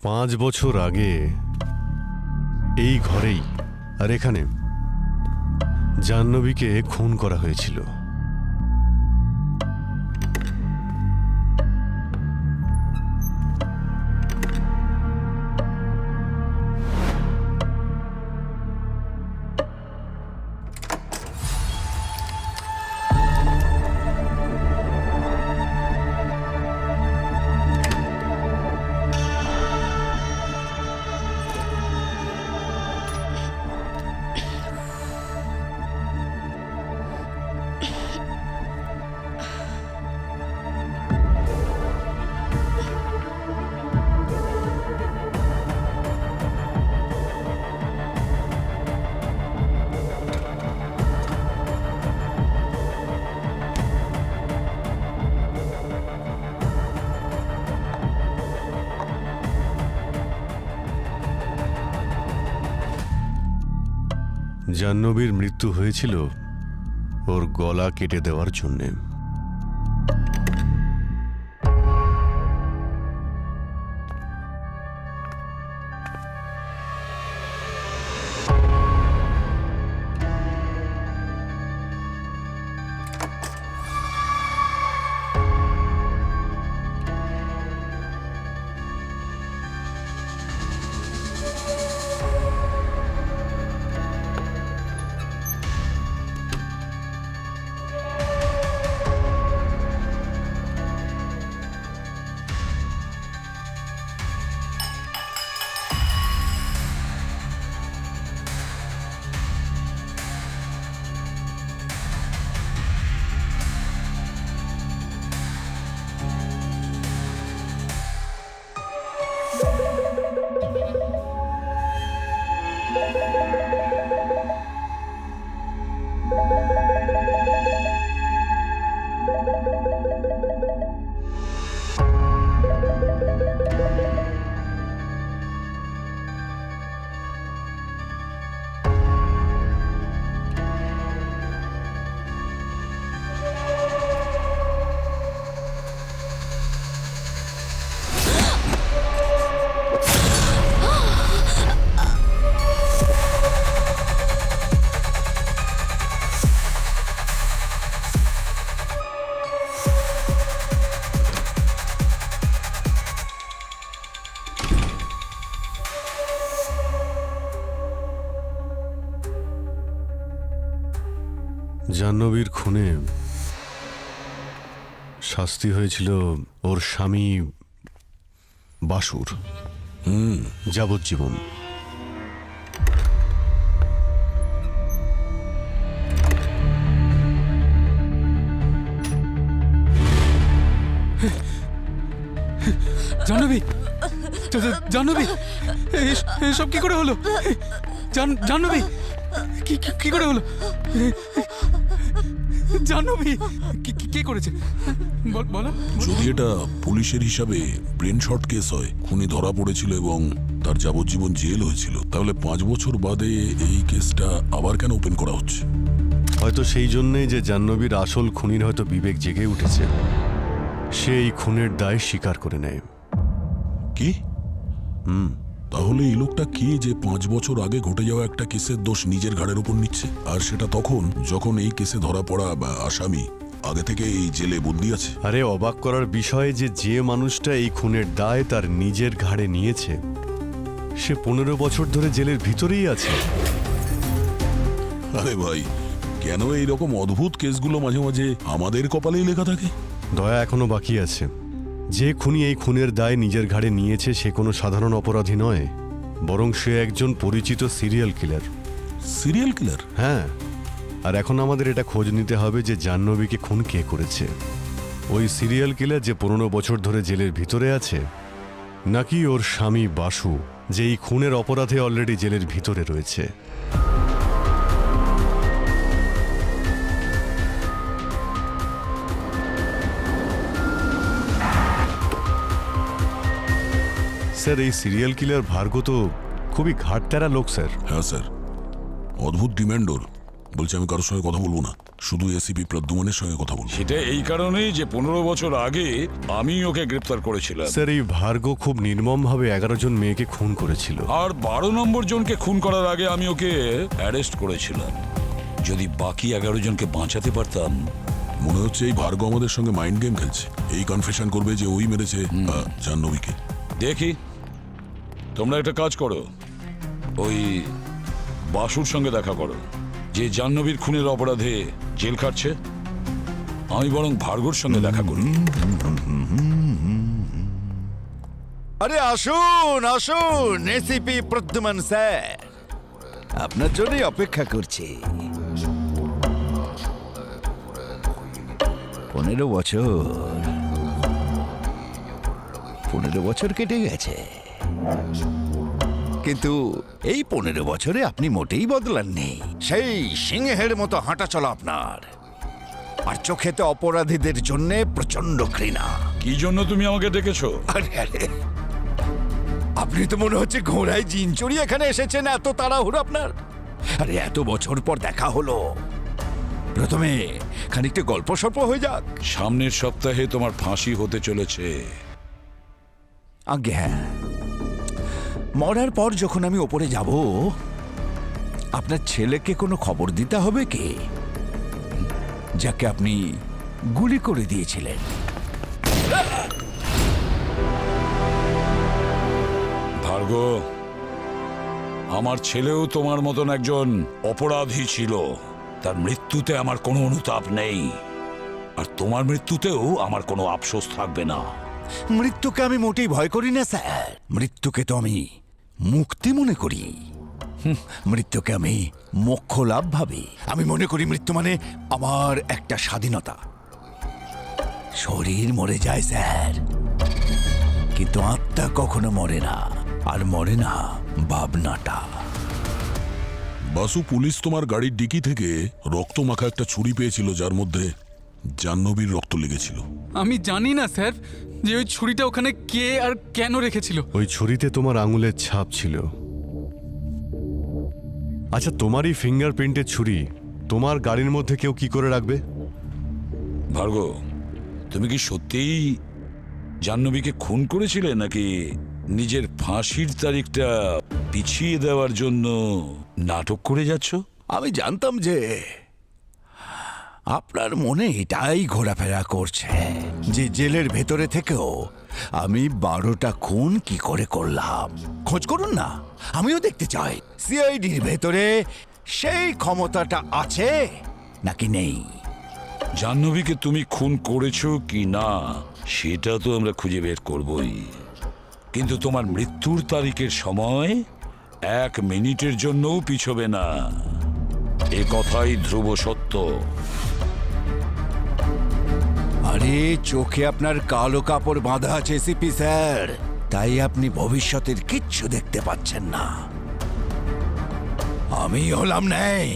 5 বছর আগে এই ঘরেই আর এখানে জাহ্নবীকে খুন করা হয়েছিল। জাহ্নবীর মৃত্যু হয়েছিল ওর গলা কেটে দেওয়ার জন্যে। জাহ্নবীর খুনে শাস্তি হয়েছিল ওর স্বামী বাসুর যাবজ্জীবন। জাহ্নবী, জাহ্নবী, এসব কি করে হলো? জাহ্নবী, কি করে হলো? জাহ্নবী, কে করেছে বলো। যদি এটা পুলিশের হিসাবে ব্রেন শর্ট কেস হয়, খুনি ধরা পড়েছিল এবং তার যাবজ্জীবন জেল হয়েছিল, তাহলে 5 বছর বাদে এই কেসটা আবার কেন ওপেন করা হচ্ছে? হয়তো সেই জন্যই যে জাহ্নবীর আসল খুনির হয়তো বিবেক জেগে উঠেছে, সে এই খুনের দায় স্বীকার করে নেয়। কি? তাহলে এই লোকটা কি যে 5 বছর আগে ঘটে যাওয়া একটা কেসের দোষ নিজের ঘাড়ের উপর নিচ্ছে, আর সেটা তখন যখন এই কেসে ধরা পড়া বা আসামি আগে থেকে এই জেলে বন্দী আছে? আরে অবাক করার বিষয় যে মানুষটা এই খুনের দায় তার নিজের ঘাড়ে নিয়েছে, সে 15 বছর ধরে জেলের ভিতরেই আছে। আরে ভাই, কেন এইরকম অদ্ভুত কেসগুলো মাঝে মাঝে আমাদের কপালেই লেখা থাকে? দয়া এখনো বাকি আছে। যে খুনি এই খুনের দায় নিজের ঘাড়ে নিয়েছে সে কোনো সাধারণ অপরাধী নয়, বরং সে একজন পরিচিত সিরিয়াল কিলার। Serial killer? হ্যাঁ, আর এখন আমাদের এটা খোঁজ নিতে হবে যে জাহ্নবীকে খুন কে করেছে। ওই সিরিয়াল কিলার যে 15 বছর ধরে জেলের ভিতরে আছে, নাকি ওর স্বামী বাসু যে এই খুনের অপরাধে অলরেডি জেলের ভিতরে রয়েছে। স্যার, এই সিরিয়াল কিলার ভার্গব তো খুবই ঘাটতেরা লোক স্যার। হ্যাঁ স্যার, অদ্ভুত ডিমান্ড ওর। বলছি আমি কারোর সঙ্গে কথা বলবো না, শুধু এসিপি প্রদ্যুম্নের সঙ্গে কথা বলবো। সেটা এই কারণেই যে 15 বছর আগে আমি ওকে গ্রেপ্তার করেছিলাম, স্যার এই ভার্গ খুব নির্মমভাবে 11 জন মেয়েকে খুন করেছিল। আর 12 নম্বর জনকে খুন করার আগে আমি ওকে অ্যারেস্ট করেছিলাম। যদি বাকি 11 জনকে বাঁচাতে পারতাম। মনে হচ্ছে এই ভার্গ আমাদের সঙ্গে মাইন্ড গেম খেলছে। এই কনফেশন করবে যে ওই মেরেছে জাহ্নবীকে। দেখি, তোমরা একটা কাজ করো, ওই বাসুর সঙ্গে দেখা করো, যে জাহ্নবীর খুনের অপরাধে জেল খাটছে। আমি বরং ভার্গর সঙ্গে দেখা করি। আরে আসুন আসুন, এসিপি প্রদ্যুম্ন স্যার, আপনার জন্যই অপেক্ষা করছি। 15 বছর কেটে গেছে, কিন্তু এই 15 বছরে আপনি মোটেই বদলাননি। সেই সিংহের মতো হাঁটা চলা আপনার, আর চোখেতে অপরাধীদের জন্য প্রচন্ড ঘৃণা। কি জন্য তুমি আমাকে ডেকেছো? আরে আরে, আপনি তো মনে হচ্ছে ঘোড়ায় জিন চড়িয়ে এখানে এসেছেন, এত তাড়াহুড়ো আপনার। আরে এত বছর পর দেখা হলো, প্রথমে খানিকটা গল্প সল্প হয়ে যাক। সামনের সপ্তাহে তোমার ফাঁসি হতে চলেছে। আজ্ঞে হ্যাঁ, মরার পর যখন আমি ওপরে যাব, আপনার ছেলেকে কোনো খবর দিতে হবে কি, যাকে আপনি গুলি করে দিয়েছিলেন? ভার্গ, আমার ছেলেও তোমার মতন একজন অপরাধী ছিল। তার মৃত্যুতে আমার কোনো অনুতাপ নেই, আর তোমার মৃত্যুতেও আমার কোনো আফসোস থাকবে না। মৃত্যুকে আমি মোটেই ভয় করি না স্যার, মৃত্যুকে তো আমি মুক্তি মনে করি। মৃত্যুকে আমি মোক্ষ লাভ ভাবি। আমি মনে করি মৃত্যু মানে আমার একটা স্বাধীনতা। শরীর মরে যায় স্যার, কিন্তু আত্মা কখনো মরে না, আর মরে না ভাবনাটা। বাসু, পুলিশ তোমার গাড়ির ডিকি থেকে রক্ত মাখা একটা ছুরি পেয়েছিল, যার মধ্যে জাহ্নবীর রক্ত লেগেছিল। আমি জানি না স্যার যে ওই ছুরিটা ওখানে কে আর কেন রেখেছিল। ওই ছুরিতে তোমার আঙুলের ছাপ ছিল। আচ্ছা, তোমারই ফিঙ্গারপ্রিন্টের ছুরি তোমার গাড়ির মধ্যে কেউ কি করে রাখবে? ভার্গ, তুমি কি সত্যিই জাহ্নবীকে খুন করেছিলে, নাকি নিজের ফাঁসির তারিখটা পিছিয়ে দেওয়ার জন্য নাটক করে যাচ্ছ? আমি জানতাম যে আপনার মনে এটাই ঘোরাফেরা করছে, যে জেলের ভেতরে থেকেও আমি 12টা খুন কি করে করলাম। খোঁজ করুন না, আমিও দেখতে চাই সিআইডির ভেতরে সেই ক্ষমতাটা আছে নাকি নেই। জাহ্নবীকে তুমি খুন করেছো কি না সেটা তো আমরা খুঁজে বের করবই, কিন্তু তোমার মৃত্যুর তারিখের সময় 1 মিনিটের জন্যও পিছবে না। এ কথাই ধ্রুব সত্য। আরে চোখে আপনার কালো কাপড় বাঁধা আছে সিপি স্যার, তাই আপনি ভবিষ্যতের কিচ্ছু দেখতে পাচ্ছেন না। আমি হলাম ন্যায়,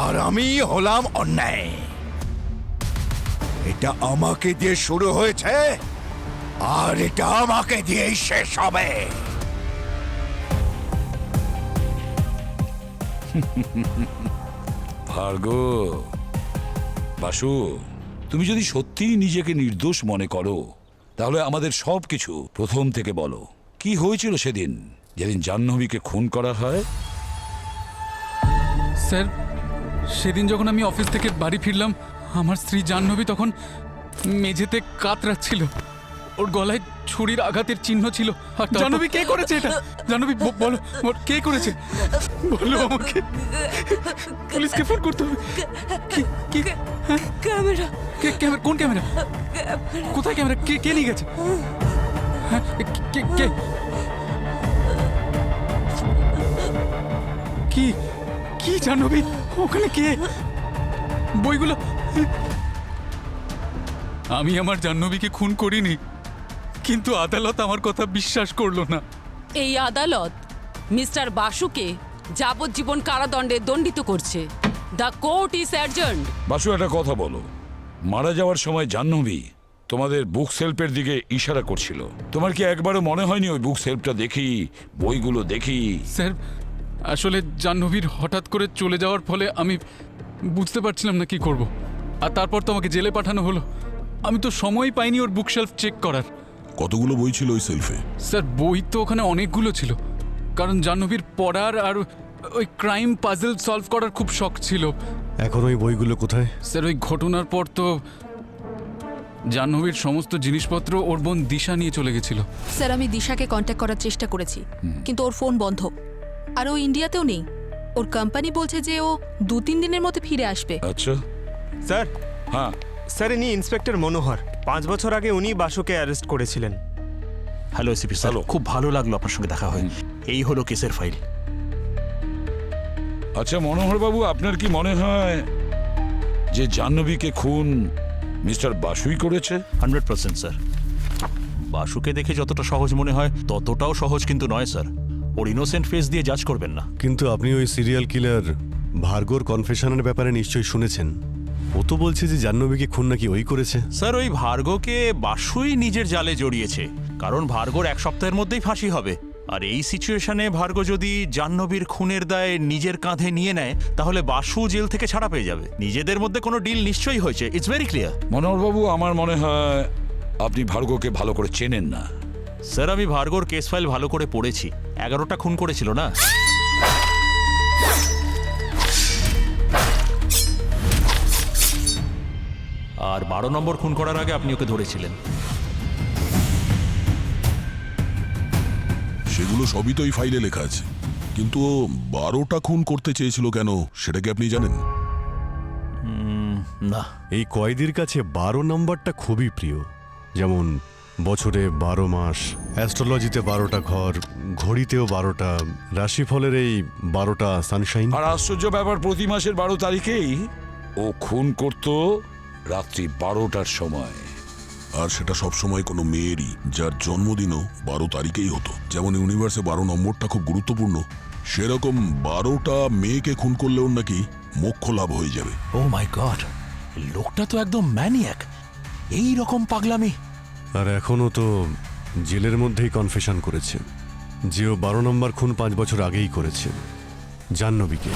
আর আমি হলাম অন্যায়। এটা আমাকে দিয়ে শুরু হয়েছে, আর এটা আমাকে দিয়েই শেষ হবে। ভার্গ, বাসু, তুমি যদি সত্যিই নিজেকে নির্দোষ মনে করো, তাহলে আমাদের সবকিছু প্রথম থেকে বলো। কি হয়েছিল সেদিন, যেদিন জাহ্নবীকে খুন করা হয়? স্যার, সেদিন যখন আমি অফিস থেকে বাড়ি ফিরলাম, আমার স্ত্রী জাহ্নবী তখন মেঝেতে কাতরাচ্ছিল। ওর গলায় ছুরির আঘাতের চিহ্ন ছিল। আর জাহ্নবী কে করেছে এটা? জাহ্নবী বলো, কে করেছে বলো আমাকে। পুলিশকে ফোন করতে হবে। কি ক্যামেরা, কোন ক্যামেরা? কোথায় ক্যামেরা? কে নিয়ে গেছে? হ্যাঁ, কে? কি জাহ্নবী? ওখানে কে? বইগুলো? আমি আমার জাহ্নবীকে খুন করিনি, কিন্তু আদালত আমার কথা বিশ্বাস করলো না। এই আদালত মিস্টার বাসুকে যাবজ্জীবন কারাদণ্ডে দণ্ডিত করছে। The court is adjourned. Basu, একটা কথা বলো, মারা যাওয়ার সময় জাহ্নবী তোমাদের বুক সেলফের দিকে ইশারা করছিল। তোমার কি একবারও মনে হয়নি ওই বুক সেলফটা দেখি, বইগুলো দেখি? স্যার, আসলে জাহ্নবীর হঠাৎ করে চলে যাওয়ার ফলে আমি বুঝতে পারছিলাম না কি করব। আর তারপর তো আমাকে জেলে পাঠানো হলো। আমি তো সময় পাইনি ওর বুকশেলফ চেক করার। কতগুলো বই ছিল ওই সেলফে? স্যার বই তো ওখানে অনেকগুলো ছিল, কারণ জাহ্নবীর পড়ার আর ওই ক্রাইম পাজল সলভ করার খুব শখ ছিল। এখন ওই বইগুলো কোথায়? স্যার ওই ঘটনার পর তো জাহ্নবীর সমস্ত জিনিসপত্র ওর বোন দিশা নিয়ে চলে গেছিল। স্যার আমি দিশাকে কন্ট্যাক্ট করার চেষ্টা করেছি, কিন্তু ওর ফোন বন্ধ। আর ও ইন্ডিয়াতেও নেই। ওর কোম্পানি বলছে যে ও 2-3 দিনের মধ্যে ফিরে আসবে। আচ্ছা, স্যার, হ্যাঁ, স্যার ইনি ইন্সপেক্টর মনোহর। 5 বছর আগে উনি বাসুকে অ্যারেস্ট করেছিলেন। Hello ACP sir, Hello. খুব ভালো লাগলো আপনার সঙ্গে দেখা হয়। এই হলো কেসের ফাইল। আচ্ছা মনোহর বাবু, আপনার কি মনে হয় যে জাহ্নবীকে খুন মিস্টার বাসুই করেছে? 100% স্যার। বাসুকে দেখে যতটা সহজ মনে হয় ততটাও সহজ কিন্তু নয় স্যার। ওর ইনোসেন্ট ফেস দিয়ে জাজ করবেন না। কিন্তু আপনি ওই সিরিয়াল কিলার ভার্গোর কনফেশনের ব্যাপারে নিশ্চয়ই শুনেছেন। ও তো বলছে যে জাহ্নবীকে খুন নাকি ওই করেছে। স্যার ওই ভার্গোকে বাসুই নিজের জালে জড়িয়েছে, কারণ ভার্গোর 1 সপ্তাহের মধ্যেই ফাঁসি হবে। আর এই সিচুয়েশনে ভার্গো যদি জাহ্নবীর খুনের দায় নিজের কাঁধে নিয়ে নেয় তাহলে বাসু জেল থেকে ছাড়া পেয়ে যাবে। নিজেদের মধ্যে কোনো ডিল নিশ্চয়ই হয়েছে, ইটস ভেরি ক্লিয়ার। মনোহর বাবু, আমার মনে হয় আপনি ভার্গোকে ভালো করে চেনেন না। স্যার আমি ভার্গোর কেস ফাইল ভালো করে পড়েছি। 11টা খুন করেছিল না? আর 12 নম্বর খুন করার আগে আপনি ওকে ধরেছিলেন। সেগুলো সবই তো এই ফাইলে লেখা আছে, কিন্তু ও 12টা খুন করতে চেয়েছিল কেন সেটা কি আপনি জানেন? না। এই কয়েদির কাছে 12 নম্বরটা খুবই প্রিয়। যেমন বছরে 12 মাস, অ্যাস্ট্রোলজিতে 12টা ঘর, ঘড়িতেও 12টা, রাশিফলের এই 12টা সানশাইন। আর আশ্চর্য ব্যাপার, প্রতি মাসের 12 তারিখেই ও খুন করত রাত্রি 12টার সময়। আর সেটা সবসময় কোনো মেয়েরই যার জন্মদিনও 12 তারিখেই হতো। যেমন ইউনিভার্সে 12 নম্বরটা খুব গুরুত্বপূর্ণ, সেরকম 12টা মেয়েকে খুন করলে ওর নাকি মোক্ষ লাভ হয়ে যাবে। ও মাই গড, লোকটা তো একদম ম্যানিয়াক। এই রকম পাগলামি। আর এখনও তো জেলের মধ্যেই কনফেশন করেছে যে ও 12 নম্বর খুন 5 বছর আগেই করেছে, জাহ্নবীকে।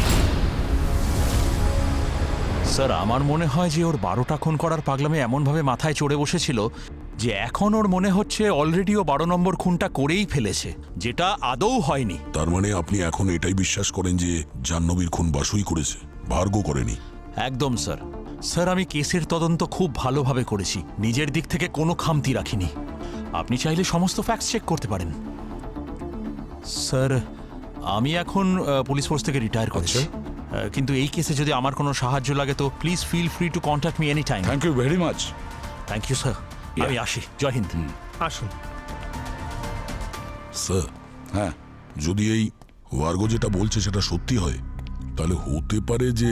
স্যার আমার মনে হয় যে ওর 12টা খুন করার পাগলামি এমনভাবে মাথায় চড়ে বসেছিল যে এখন ওর মনে হচ্ছে অলরেডি ও 12 নম্বর খুনটা করেই ফেলেছে, যেটা আদৌ হয়নি। তার মানে আপনি এখন এটাই বিশ্বাস করেন যে জাহ্নবীর খুন বাসুই করেছে, ভার্গো করেনি? একদম স্যার। স্যার আমি কেসের তদন্ত খুব ভালোভাবে করেছি, নিজের দিক থেকে কোনো খামতি রাখিনি। আপনি চাইলে সমস্ত ফ্যাক্টস চেক করতে পারেন। স্যার আমি এখন পুলিশ ফোর্স থেকে রিটায়ার করেছি, কিন্তু এই কেসে যদি আমার কোনো সাহায্য লাগে তো please feel free to contact me any time. Thank you very much. Thank you sir. আমি আসি, জয় হিন্দ। আসুন। স্যার, হ্যাঁ, যদি এই ভার্গো যেটা বলছে সেটা সত্যি হয়, তাহলে হতে পারে যে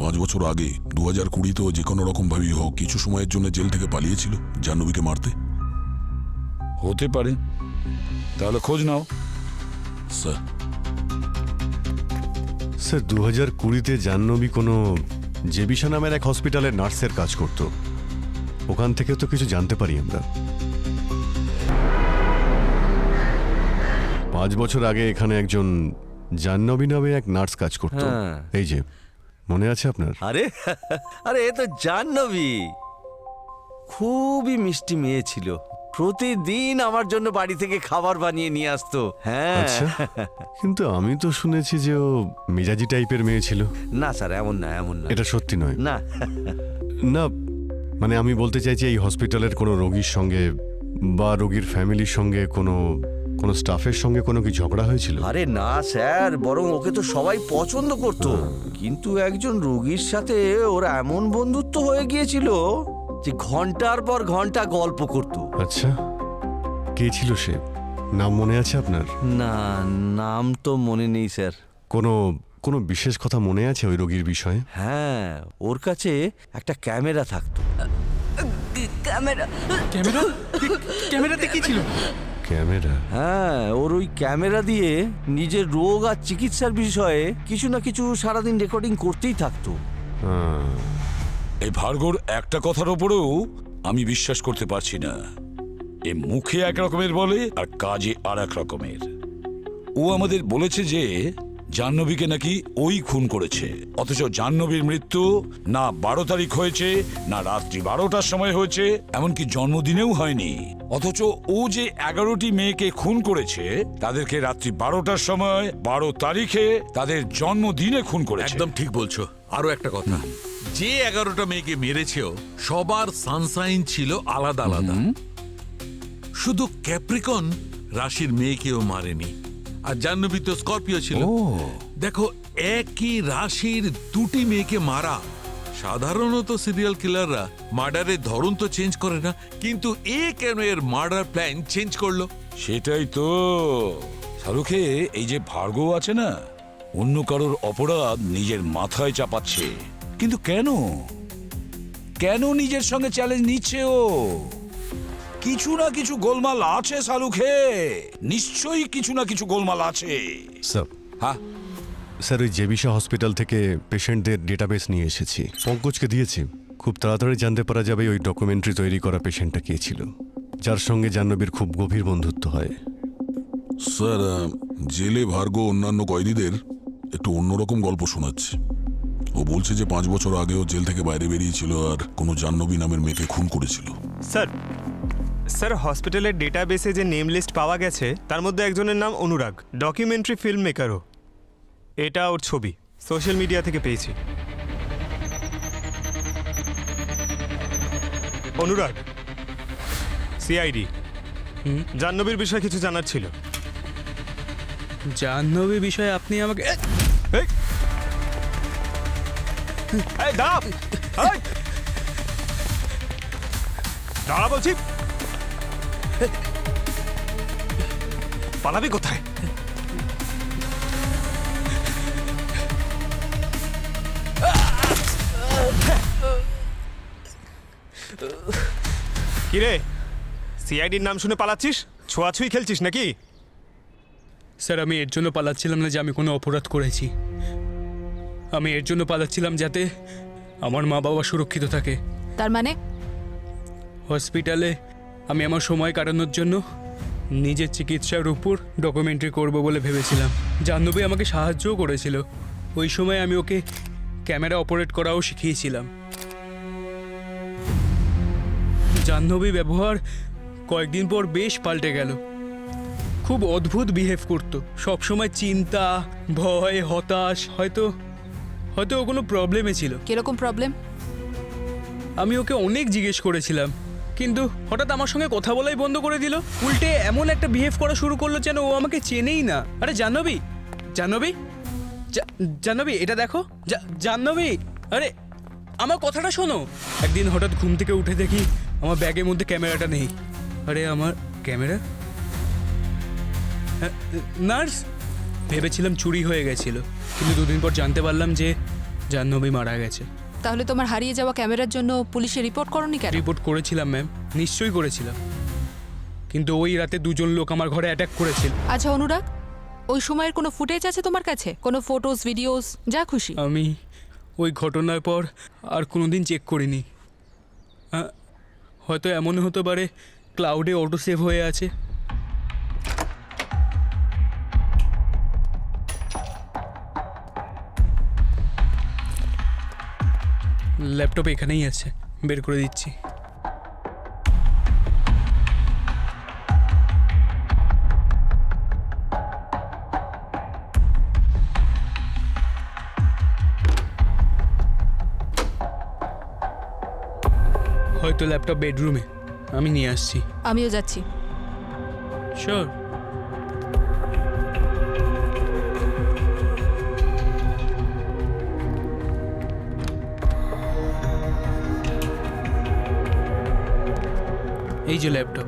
5 বছর আগে 2020-তেও যে কোনো রকম ভাবেই হোক কিছু সময়ের জন্য জেল থেকে পালিয়েছিল জাহ্নবীকে মারতে। হতে পারে। তাহলে খোঁজ নাও। স্যার, স্যার 2020-তে জাহ্নবী কোনো জেবিশা নামের এক হসপিটালে নার্সের কাজ করত। ওখান থেকে তো কিছু জানতে পারি আমরা। 5 বছর আগে এখানে একজন জাহ্নবী নামে এক নার্স কাজ করত। এই যে মনে আছে আপনার? আরে আরে এ তো জাহ্নবী। খুবই মিষ্টি মেয়ে ছিল, প্রতিদিন আমার জন্য বাড়ি থেকে খাবার বানিয়ে নিয়ে আসতো। হ্যাঁ। আচ্ছা, কিন্তু আমি তো শুনেছি যে ও মেজাজি টাইপের মেয়ে ছিল। না স্যার, এমন না, এমন না। এটা সত্যি নয়? না। না, মানে আমি বলতে চাইছি এই হসপিটালের কোনো রোগীর সঙ্গে বা রোগীর ফ্যামিলির সঙ্গে কোনো স্টাফের সঙ্গে কোনো কি ঝগড়া হয়েছিল? আরে না স্যার, বরং ওকে তো সবাই পছন্দ করত। কিন্তু একজন রোগীর সাথে ওর এমন বন্ধুত্ব হয়ে গিয়েছিল যে ঘন্টার পর ঘন্টা গল্প করত। আচ্ছা, কে ছিল সে? নাম মনে আছে আপনার? না, নাম তো মনে নেই স্যার। কোনো বিশেষ কথা মনে আছে ওই রোগীর বিষয়ে? হ্যাঁ, ওর কাছে একটা ক্যামেরা থাকতো। ক্যামেরা? ক্যামেরা? ক্যামেরাতে কি ছিল? ক্যামেরা? হ্যাঁ, ওর ওই ক্যামেরা দিয়ে নিজের রোগ আর চিকিৎসার বিষয়ে কিছু না কিছু সারাদিন রেকর্ডিং করতেই থাকতো। এই ভার্গোর একটা কথার ওপরেও আমি বিশ্বাস করতে পারছি না। এ মুখে এক রকমের বলে আর কাজে আর এক রকমের। ও আমাদের বলেছে যে জাহ্নবীকে নাকি ওই খুন করেছে, অথচ জাহ্নবীর মৃত্যু না 12 তারিখ হয়েছে, না রাত্রি 12টার সময় হয়েছে, এমনকি জন্মদিনেও হয়নি। অথচ ও যে 11টি মেয়েকে খুন করেছে তাদেরকে রাত্রি 12টার সময় 12 তারিখে তাদের জন্মদিনে খুন করেছে। একদম ঠিক বলছো। আরো একটা কথা, যে 11টা মেয়েকে মেরেছেও সবার সানসাইন ছিল আলাদা আলাদা। শুধু ক্যাপ্রিকন রাশির মেয়েকেও মারেনি, আর জাহ্নবী তো স্করপিও ছিল। দেখো, একই রাশির দুটি মেয়েকে মারা, সাধারণত সিরিয়াল কিলাররা মার্ডারের ধরন তো চেঞ্জ করে না, কিন্তু এ কেন এর মার্ডার প্ল্যান চেঞ্জ করলো? সেটাই তো শাহরুখে, এই যে ভার্গব আছে না, অন্য কারোর অপরাধ নিজের মাথায় চাপাচ্ছে, কিন্তু কেন কেন নিজের সঙ্গে চ্যালেঞ্জ নিচ্ছে ও? কিছু না কিছু গোলমাল আছে শাহরুখে, নিশ্চয়ই কিছু না কিছু গোলমাল আছে। স্যার, হ্যাঁ স্যার, ওই জেবিশা হসপিটাল থেকে পেশেন্টদের ডেটাবেস নিয়ে এসেছি, পঙ্কজকে দিয়েছি। খুব তাড়াতাড়ি জানতে পারা যাবে ওই ডকুমেন্টারি তৈরি করা পেশেন্টটা কে ছিল, যার সঙ্গে জাহ্নবীর খুব গভীর বন্ধুত্ব হয়। স্যার, জেলে ভার্গব অন্যান্য কয়েদিদের একটু অন্যরকম গল্প শোনাচ্ছে। ও বলছে যে 5 বছর আগেও জেল থেকে বাইরে বেরিয়েছিল আর কোনো জাহ্নবী নামের মেয়েকে খুন করেছিল। স্যার হসপিটালের ডেটাবেসে যে নেম লিস্ট পাওয়া গেছে তার মধ্যে একজনের নাম অনুরাগ, ডকুমেন্টারি ফিল্ম মেকারও। এটা ওর ছবি, সোশ্যাল মিডিয়া থেকে পেয়েছি। অনুরাগ, সিআইডি। জাহ্নবীর বিষয়ে কিছু জানার ছিল। জাহ্নবী বিষয়ে আপনি আমাকে দাঁড়া বলছি, পালাবি কোথায়? কিরে, সিআইডির নাম শুনে পালাচ্ছিস? ছোঁয়াছুঁই খেলছিস নাকি? স্যার, আমি এর জন্য পালাচ্ছিলাম না যে আমি কোনো অপরাধ করেছি। আমি এর জন্য পালাচ্ছিলাম যাতে আমার মা বাবা সুরক্ষিত থাকে। তার মানে হসপিটালে আমি আমার সময় কাটানোর জন্য নিজের চিকিৎসার উপর ডকুমেন্টারি করব বলে ভেবেছিলাম। জাহ্নবী আমাকে সাহায্যও করেছিল। ওই সময় আমি ওকে ক্যামেরা অপারেট করাও শিখিয়েছিলাম। জাহ্নবী ব্যবহার কয়েকদিন পর বেশ পাল্টে গেল। খুব অদ্ভুত বিহেভ করতো, সবসময় চিন্তা, ভয়, হতাশ। হয়তো ও কোনো প্রবলেমে ছিল। কিরকম প্রবলেম? আমি ওকে অনেক জিজ্ঞেস করেছিলাম, কিন্তু হঠাৎ আমার সঙ্গে কথা বলাই বন্ধ করে দিল। উল্টে এমন একটা বিহেভ করা শুরু করলো যেন ও আমাকে চেনেই না। আরে জাহ্নবী, জাহ্নবী, এটা দেখো। জাহ্নবী, আরে আমার কথাটা শোনো। একদিন হঠাৎ ঘুম থেকে উঠে দেখি আমার ব্যাগের মধ্যে ক্যামেরাটা নেই। আরে আমার ক্যামেরা? নার্স, ভেবেছিলাম চুরি হয়ে গেছিল, কিন্তু 2 দিন পর জানতে পারলাম যে জাহ্নবী মারা গেছে। তাহলে তোমার হারিয়ে যাওয়া ক্যামেরার জন্য পুলিশে রিপোর্ট করনি কেন? রিপোর্ট করেছিলাম ম্যাম, নিশ্চয়ই করেছিলাম, কিন্তু ওই রাতে 2জন লোক আমার ঘরে অ্যাটাক করেছিল। আচ্ছা অনুরাগ, ওই সময়ের কোনো ফুটেজ আছে তোমার কাছে? কোনো ফটোস, ভিডিওস, যা খুশি? আমি ওই ঘটনার পর আর কোনোদিন চেক করিনি। হয়তো এমন হতে পারে ক্লাউডে অটো সেভ হয়ে আছে। ল্যাপটপ এখানেই আছে, বের করে দিচ্ছি। হয়তো ল্যাপটপ বেডরুমে, আমি নিয়ে আসছি। আমিও যাচ্ছি। শিওর। এই যে ল্যাপটপ।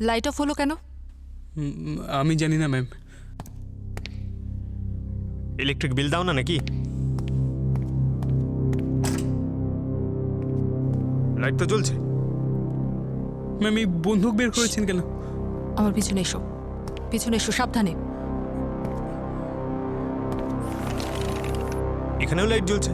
লাইট অফ হলো কেন? আমি জানি না ম্যাম। ইলেকট্রিক বিল দাও না নাকি? লাইট তো জ্বলছে। ম্যাম, এই বন্দুক বের করেছেন কেন? আমার পিছনে এসো, পিছনে এসো, সাবধানে। এখানেও লাইট জ্বলছে।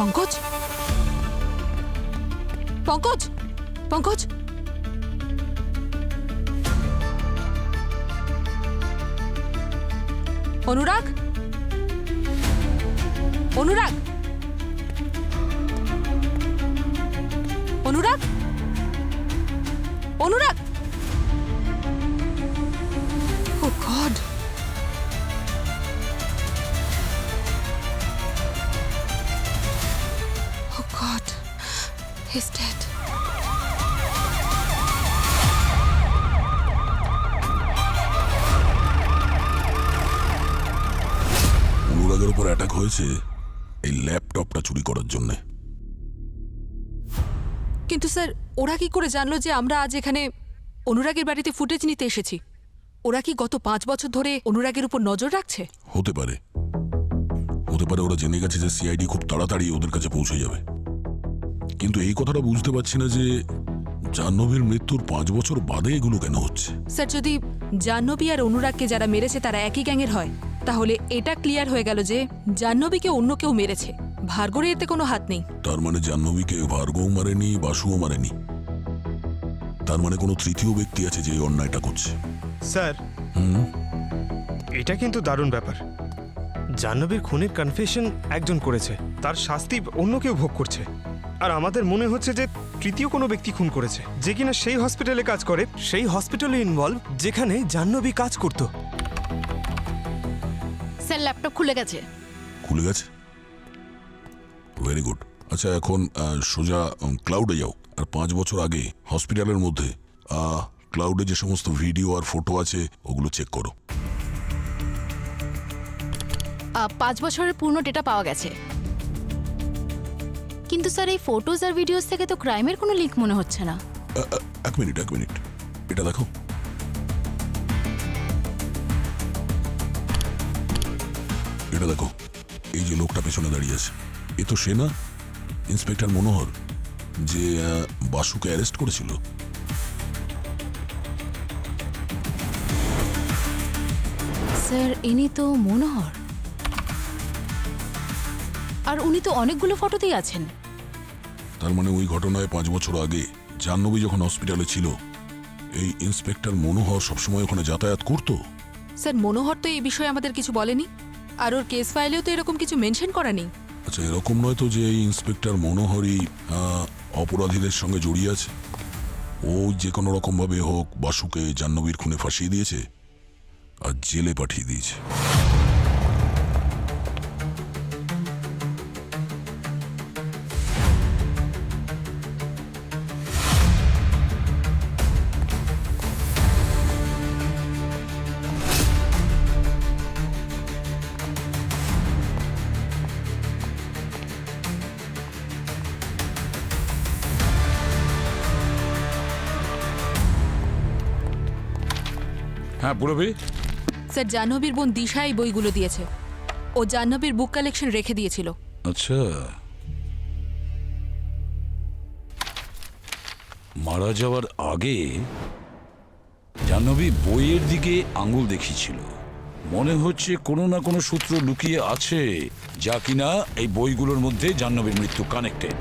পঙ্কজ পঙ্কজ পঙ্কজ অনুরাগ অনুরাগ অনুরাগ অনুরাগ ও গড ও গড he's dead অনুরাগের উপর অ্যাটাক হয়েছে এই ল্যাপটপটা চুরি করার জন্য। কিন্তু স্যার ওরা কি করে জানলো যে আমরা আজ এখানে অনুরাগের বাড়িতে ফুটেজ নিতে এসেছি? ওরা কি গত 5 বছর ধরে অনুরাগের উপর নজর রাখছে? হতে পারে, হতে পারে ওরা জেনে গেছে যে সিআইডি খুব তাড়াতাড়ি ওদের কাছে পৌঁছে যাবে। কিন্তু এই কথাটা বুঝতে পারছি না যে জাহ্নবীর মৃত্যুর 5 বছর বাদে এগুলো কেন হচ্ছে। স্যার যদি জাহ্নবী আর অনুরাগকে যারা মেরেছে তারা একই গ্যাংয়ের হয়, তাহলে এটা ক্লিয়ার হয়ে গেল যে জাহ্নবীকে অন্য কেউ মেরেছে, ভার্গরের এতে কোনো হাত নেই। তার মানে জাহ্নবীকে ভার্গব মারেনি, বাসুও মারেনি। তার মানে কোনো তৃতীয় ব্যক্তি আছে যে এই অন্যায়টা করছে। স্যার এটা কিন্তু দারুণ ব্যাপার। জাহ্নবীর খুনের কনফেশন একজন করেছে, তার শাস্তি অন্য কেউ ভোগ করছে, আর আমাদের মনে হচ্ছে যে তৃতীয় কোনো ব্যক্তি খুন করেছে, যে কিনা সেই হসপিটালে কাজ করে, সেই হসপিটালে ইনভলভ যেখানে জাহ্নবী কাজ করত। স্যার ল্যাপটপ খুলে গেছে। খুলে গেছে? Very good. আচ্ছা এখন সোজা ক্লাউডে যাও, আর 5 বছর আগে হসপিটালের মধ্যে ক্লাউডে যে সমস্ত ভিডিও আর ফটো আছে ওগুলো চেক করো। 5 বছরের পূর্ণ ডেটা পাওয়া গেছে, কিন্তু স্যার এই ফটোজ আর ভিডিওস থেকে তো ক্রাইমের কোনো লিঙ্ক মনে হচ্ছে না। এক মিনিট এটা দেখো। এটা দেখো, এই যে লোকটা পেছনে দাঁড়িয়ে আছে, এ তো সে না ইন্সপেক্টর মনোহর যে বাসুকে অ্যারেস্ট করেছিল? স্যার ইনি তো মনোহর, আর উনি তো অনেকগুলো ফটোতেই আছেন। তার মানে ওই ঘটনায় 5 বছর আগে জাহ্নবী যখন হসপিটালে ছিল, এই ইন্সপেক্টর মনোহর সবসময় ওখানে যাতায়াত করতো। স্যার মনোহর তো এই বিষয়ে আমাদের কিছু বলেনি, আর ওর কেস ফাইলেও তো এরকম কিছু মেনশন করা নেই। আচ্ছা এরকম নয় তো যে এই ইন্সপেক্টর মনোহরই অপরাধীদের সঙ্গে জড়িয়ে আছে? ও যে কোনো রকমভাবে হোক বাসুকে জাহ্নবীর খুনে ফাঁসিয়ে দিয়েছে আর জেলে পাঠিয়ে দিয়েছে। হ্যাঁ পুরবি। স্যার জাহ্নবীর বোন দিশা এই বইগুলো দিয়েছে, ও জাহ্নবীর বুক কালেকশন রেখে দিয়েছিল। আচ্ছা, মারা যাওয়ার আগে জাহ্নবী বইয়ের দিকে আঙুল দেখিয়েছিল। মনে হচ্ছে কোনো না কোনো সূত্র লুকিয়ে আছে যা কিনা এই বইগুলোর মধ্যে জাহ্নবীর মৃত্যু কানেক্টেড।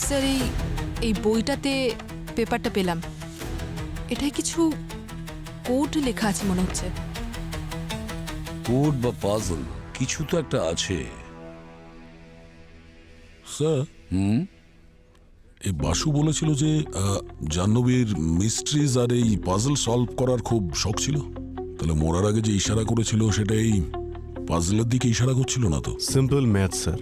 স্যার এই বইটাতে পেপারটা পেলাম, এটাই কিছু কোড লেখা আছে মনে হচ্ছে। কোড বা পাজল কিছু তো একটা আছে। স্যার এই বাসু বলেছিল যে জাহ্নবীর মিস্ট্রিজ আর এই পাজল সলভ করার খুব শখ ছিল। তাহলে মরার আগে যে ইশারা করেছিল সেটা এই পাজলের দিকে ইশারা করছিল না তো? Simple math sir.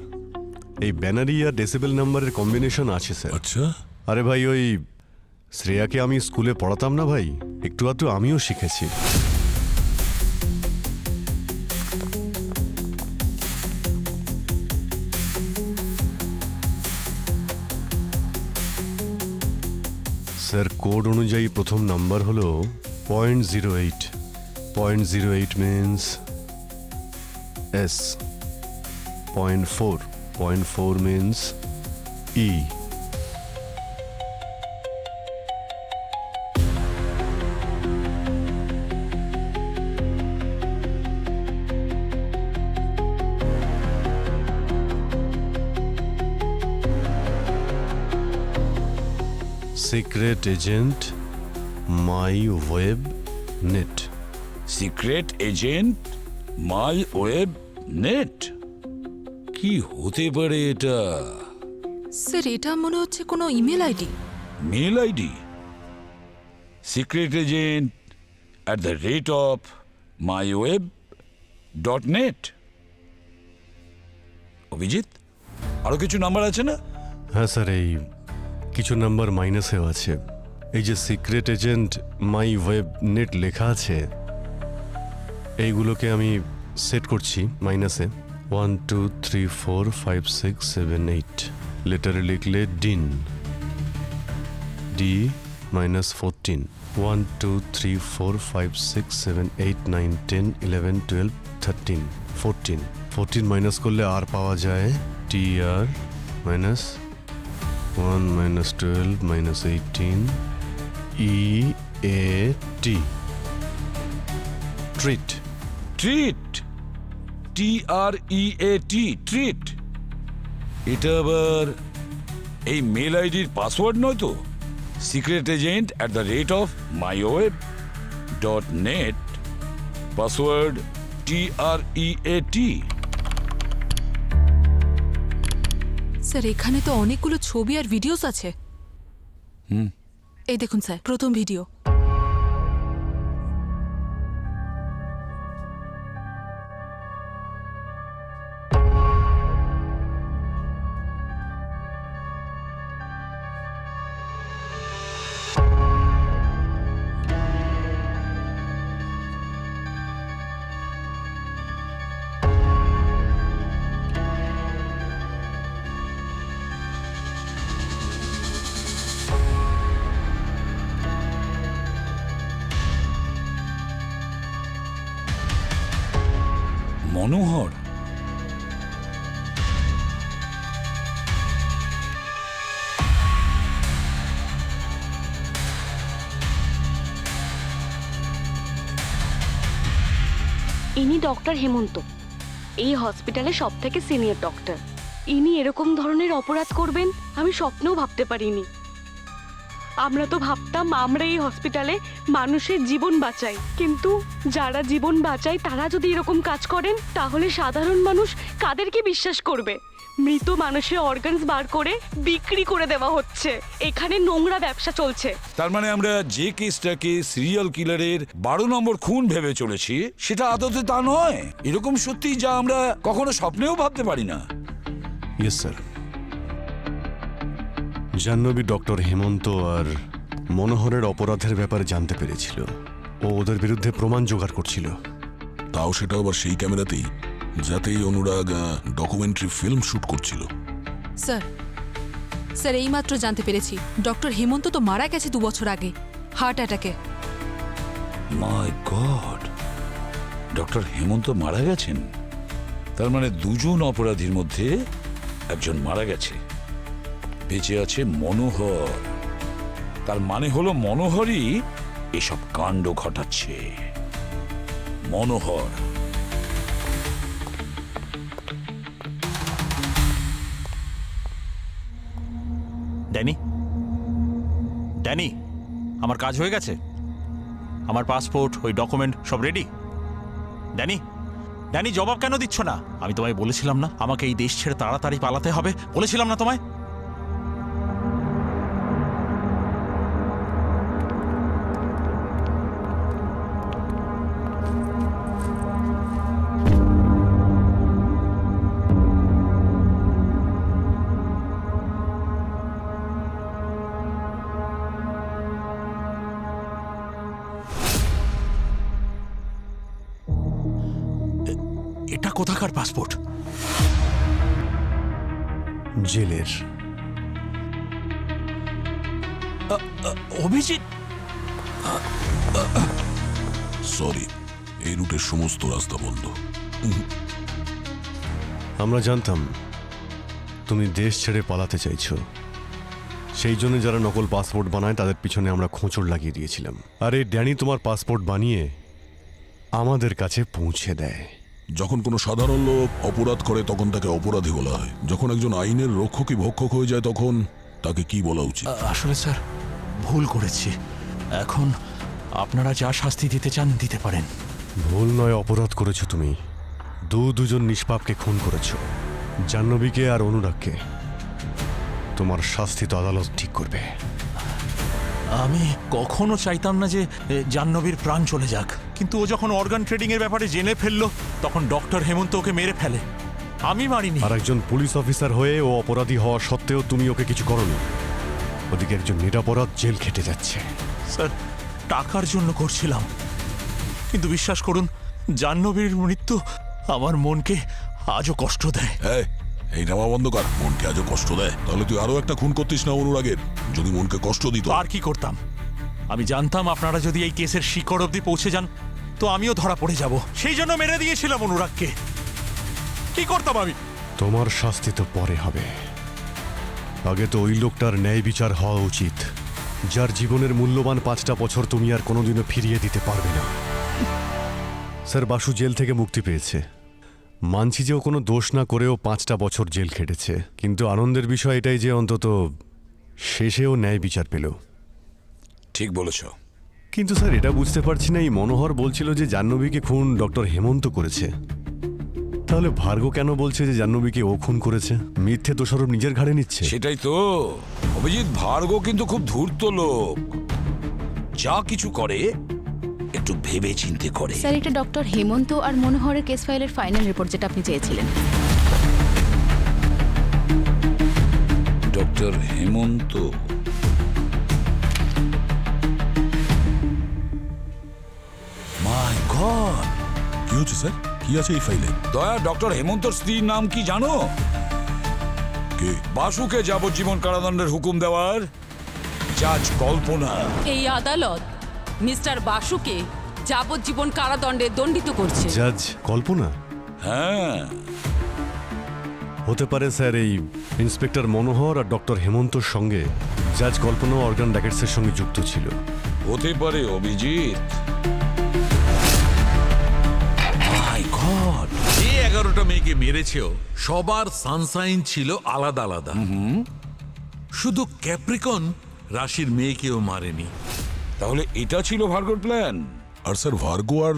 এই ব্যানারি আর ডেসিবেল নাম্বারের কম্বিনেশন আছে স্যার। আচ্ছা, আরে ভাই, ওই শ্রেয়াকে আমি স্কুলে পড়াতাম না ভাই, একটু আধটু আমিও শিখেছি। স্যার কোড অনুযায়ী প্রথম নাম্বার হলো 0.08। 0.08 means S. 0.4 0.4 means E. Secret agent my web net. Secret agent my web net, কি হতে পারে এটা? স্যার এটা মনে হচ্ছে কোনো email ID. Mail ID? Secret agent @, myweb.net। Abhijit, আরো কিছু নাম্বার আছে না? হ্যাঁ স্যার, এই কিছু নাম্বার মাইনাসেও আছে। এই যে secret agent my web net লেখা আছে, এইগুলোকে আমি সেট করছি মাইনাসে। 1 2 3 4 5 6 7 8 লেটারে লিখলে ডিন, ডি -14। 1 2 3 4 5 6 7 8 9 10 11 12 13 14। 14 মাইনাস করলে আর পাওয়া যায় T R minus 1 -12 -18 EAT। Treat. Treat, TREAT, treat. এটা আবার এই মেল আইডির পাসওয়ার্ড নয় তো? Secret agent @myweb.net, password TREAT। Sir এখানে তো অনেকগুলো ছবি আর ভিডিওস আছে। এই দেখুন স্যার, প্রথম ভিডিও। মনোহর? ইনি ডক্টর হেমন্ত, এই হসপিটালে সব থেকে সিনিয়র ডক্টর। ইনি এরকম ধরনের অপরাধ করবেন আমি স্বপ্নেও ভাবতে পারিনি। আমরা তো ভাবতাম আমরা এই হসপিটালে মানুষের জীবন বাঁচাই, কিন্তু যারা জীবন বাঁচায় তারা যদি এরকম কাজ করেন তাহলে সাধারণ মানুষ কাদেরকে বিশ্বাস করবে? মৃত মানুষের অর্গানস বার করে বিক্রি করে দেওয়া হচ্ছে। এখানে নোংরা ব্যবসা চলছে। তার মানে আমরা যে কেসটাকে সিরিয়াল কিলারের 12 নম্বর খুন ভেবে চলেছি সেটা আদতে তা নয়। এরকম সত্যি যা আমরা কখনো স্বপ্নেও ভাবতে পারি না। Yes sir. Jahnavi doctor Hemant আর মনোহরের অপরাধের ব্যাপারে জানতে পেরেছিল। ও ওদের বিরুদ্ধে প্রমাণ জোগাড় করছিল। তাও সেটা আবার সেই ক্যামেরাতেই যাতে এই অনুরাগ ডকুমেন্টারি ফিল্ম শুট করছিল। স্যার স্যার এইমাত্র জানতে পেরেছি ডক্টর হেমন্ত তো মারা গেছে 2 বছর আগে হার্ট অ্যাটাকে। মাই গড, ডক্টর হেমন্ত মারা গেছেন? তার মানে দুজন অপরাধীর মধ্যে একজন মারা গেছে, বেঁচে আছে মনোহর। তার মানে হলো মনোহরই এসব কাণ্ড ঘটাচ্ছে। মনোহর। ড্যানি, ড্যানি, আমার কাজ হয়ে গেছে। আমার পাসপোর্ট, ওই ডকুমেন্ট সব রেডি। ড্যানি, ড্যানি জবাব কেন দিচ্ছ না? আমি তোমায় বলেছিলাম না আমাকে এই দেশ ছেড়ে তাড়াতাড়ি পালাতে হবে? বলেছিলাম না তোমায়? এটা কোথাকার পাসপোর্ট? জেলের। অভিজিৎ, সরি, এই রুটের সমস্ত রাস্তা বন্ধ। আমরা জানতাম তুমি দেশ ছেড়ে পালাতে চাইছো, সেই জন্য যারা নকল পাসপোর্ট বানায় তাদের পিছনে আমরা খোঁচড় লাগিয়ে দিয়েছিলাম। আর এই ড্যানি তোমার পাসপোর্ট বানিয়ে আমাদের কাছে পৌঁছে দেয়। যখন কোনো সাধারণ লোক অপরাধ করে তখন তাকে অপরাধী বলা হয়, যখন একজন আইনের রক্ষকই ভক্ষক হয়ে যায় তখন তাকে কি বলা উচিত? আসলে স্যার ভুল করেছি। এখন আপনারা যা শাস্তি দিতে চান দিতে পারেন। ভুল নয়, অপরাধ করেছো তুমি। দুজন নিষ্পাপকে খুন করেছো, জাহ্নবীকে আর অনুরাগকে। তোমার শাস্তি তো আদালত ঠিক করবে। আমি কখনো চাইতাম না যে জাহ্নবীর প্রাণ চলে যাক, কিন্তু ও যখন অর্গান ট্রেডিং এর ব্যাপারে জেনে ফেললো তখন ডক্টর হেমন্ত ওকে মেরে ফেলে। আমি মারিনি। আর একজন পুলিশ অফিসার হয়ে ও অপরাধী হওয়া সত্ত্বেও তুমি ওকে কিছু করোনি। ওদিকে একজন নিরাপরাধ জেল খেটে যাচ্ছে। স্যার টাকার জন্য করছিলাম, কিন্তু বিশ্বাস করুন জাহ্নবীর মৃত্যু আমার মনকে আজও কষ্ট দেয়। এই নামা বন্ধ কর। মনকে আজও কষ্ট দেয়? তাহলে তুই আরো একটা খুন করতিস না অনুরাগের? যদি মনকে কষ্ট দিত আর কি করতাম? আমি জানতাম আপনারা যদি এই কেসের শিকড় অবধি পৌঁছে যান তো আমিও ধরা পড়ে যাব, সেই জন্য মেরে দিয়েছিলাম অনুরাগকে। কি করতাম আমি? তোমার শাস্তি তো পরে হবে। আগে তো ওই লোকটার ন্যায় বিচার হওয়া উচিত, যার জীবনের মূল্যবান 5টা বছর তুমি আর কোনোদিনও ফিরিয়ে দিতে পারবে না। স্যার, বাসু জেল থেকে মুক্তি পেয়েছে। মানছি যে ও কোনো দোষ না করেও 5টা বছর জেল খেটেছে, কিন্তু আনন্দের বিষয় এটাই যে অন্তত শেষেও ন্যায় বিচার পেল। ঠিক বলেছ। কিন্তু স্যার, এটা বুঝতে পারছি না, এই মনোহর বলছিল যে জাহ্নবীকে খুন ডক্টর হেমন্ত করেছে। তাহলে ভার্গ কেন বলছে যে জাহ্নবীকে ও খুন করেছে? মিথ্যে দোষারোপ নিজের ঘাড়ে নিচ্ছে। সেটাই তো অভিজিৎ, ভার্গ কিন্তু খুব ধূর্ত লোক, যা কিছু করে একটু ভেবে চিন্তে করে। স্যার, এটা ডক্টর হেমন্ত আর মনোহরের কেস ফাইলের ফাইনাল রিপোর্ট, যেটা আপনি চেয়েছিলেন। ডক্টর হেমন্ত, মাই গড! কি হচ্ছে স্যার? কি আছে এই ফাইলে? দয়া, ডক্টর হেমন্তর স্ত্রীর নাম কি জানো? কে? বাসুকে যাবজ্জীবন কারাদণ্ডের হুকুম দেওয়ার জাজ কল্পনা। এই আদালত মিস্টার বাসুকে যাবজ্জীবন কারাদণ্ডে দণ্ডিত করছে। জাজ কল্পনা? হ্যাঁ, হতে পারে স্যার এই ইন্সপেক্টর মনোহর আর ডক্টর হেমন্তর সঙ্গে জাজ কল্পনা অর্গান র্যাকেটসের সঙ্গে যুক্ত ছিল। হতে পারে অভিজিৎ। মাই গড! যে 11টা মেয়েকে মেরেছেও সবার সানসাইন ছিল আলাদা আলাদা। শুধু ক্যাপ্রিকন রাশির মেয়েকেও মারেনি। তাহলে এটা ছিল ভার্গর প্ল্যান। আর স্যার, ভার্গ আর